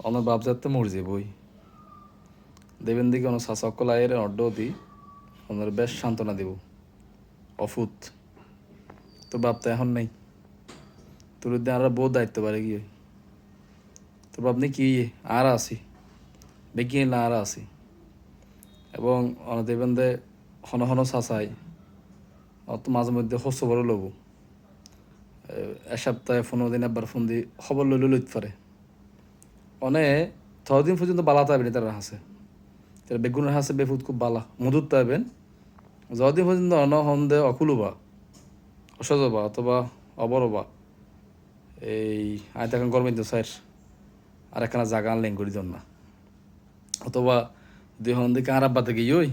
অনেক বাপজাতে মরছে বই দেবেন দিকে অনেক শাসকল আয়ের অড্ড দি ওনার বেশ সান্ত্বনা দেব অফুত তোর বাপ তো এখন নেই তোর উদ্দিন আর বহু দায়িত্ব পারে গিয়ে তোর বাপ নেই কি আর আসি বেগিয়ে না আর আসি এবং অনেক দেবেন দে হন হন চাচাই অত মাঝে মধ্যে হস্য বড় লব এক সপ্তাহে 15 দিন একবার ফোন দি খবর লইলে লইতে পারে অনেক থদিন পর্যন্ত বালা তাইবেন তারা হাসে তারা বেগুনের হাসে বেফুত খুব বালা মধুর তাইবেন যতদিন পর্যন্ত অন হন্দে অকুলবা অসজবা অথবা অবরবা এই আয় এখন গরমে তো স্যার আর একখানা জায়গা আনলেন করি জন না অথবা দুই হন্দে আরাব বাতে গিয়ে ওই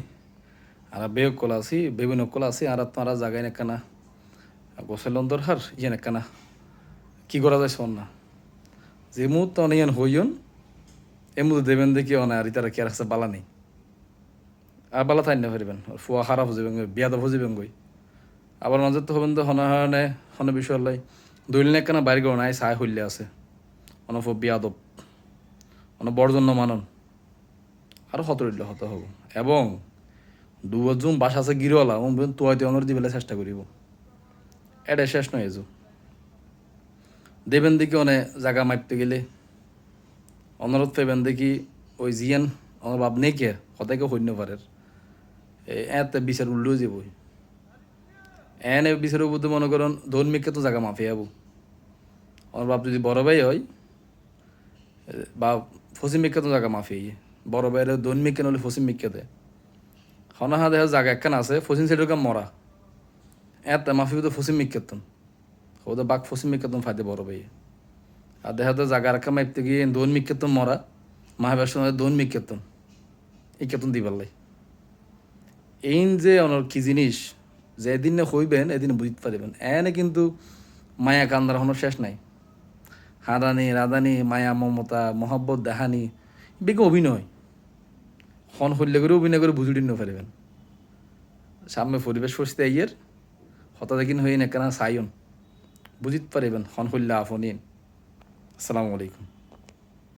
আর বেগ কলা আছি বিভিন্ন কলা আছি আর তারা জায়গায় একখানা গোসল দরকার ইয়েন একখানা কি করা যায় শোন না যে মুহূর্তে অনেক হইন এ মুহূর্তে দেবেন দেখি অনে আর তারা কি আর আছে বালা নেই আর বালা থাই না পারিবেন ফুয়া খারাপ হজিবেন বিয়াদব হজিবেন গই আবার মাঝে তো হবেন তো হনে হনে বিষয় লাই দৈলিন একখানা বাইরে গো নাই চাই হইলে আছে অনফ বিয়াদব অন বড়জন্য মানন আরও হতরিল্য হত হব এবং দুজন বাসা আছে গিরওয়ালা তোয়াইতে অনর দিবেলে চেষ্টা করিব এটা শেষ নয় এজু দেবেন দেখি অনে জায়গা মাপতে গেলে অনুরোধ পেবেন দেখি ওই জিয়ান আমার বাপ নেই কে হতাকে হইন্য পারে এতে বিচার উল্লেও যাব এনে বিচারের বুদ্ধি মনে করেন ধর্মিককে তো জায়গা মাফিয়ে যাবো আমার বাপ যদি বড় ভাই হয় বা ফসিম মিক্কা তো জায়গা মাফিয়ে বড় ভাইয়ের ধর্মিককে নহলে ফসিম মিক্কাতে হনাহা দেখা জায়গা একখান আছে ফসিম সেটের কাম মরা এত মাফি তো ফসিম মিক্কাতন ওদের বাঘ ফসিম মিক্কাতন ফাইদে বড় ভাই আর দেখা তো জায়গা রাখা মাইপতে গিয়ে দোন মিক্কাতন মরা মাহাবাসন দোন মিক্কাতন এই কেতন দিবার লাই এই যে অনর কি জিনিস যে এদিন না হইবেন এদিন বুঝতে পারিবেন এনে কিন্তু মায়া কান্দার হনোর শেষ নাই হারানি রাধানি মায়া মমতা মহব্বত দেহানি বেগে অভিনয় হন হইলে করে অভিনয় করে বুঝুড়ি নিতে পারিবেন সামনে পরিবেশ পরিস্থিতি আইয়ের হঠাৎ দেখিন হইন একখানা সাইন বুঝিতে পারিবেন হন হইলে আফনিন আসসালামু আলাইকুম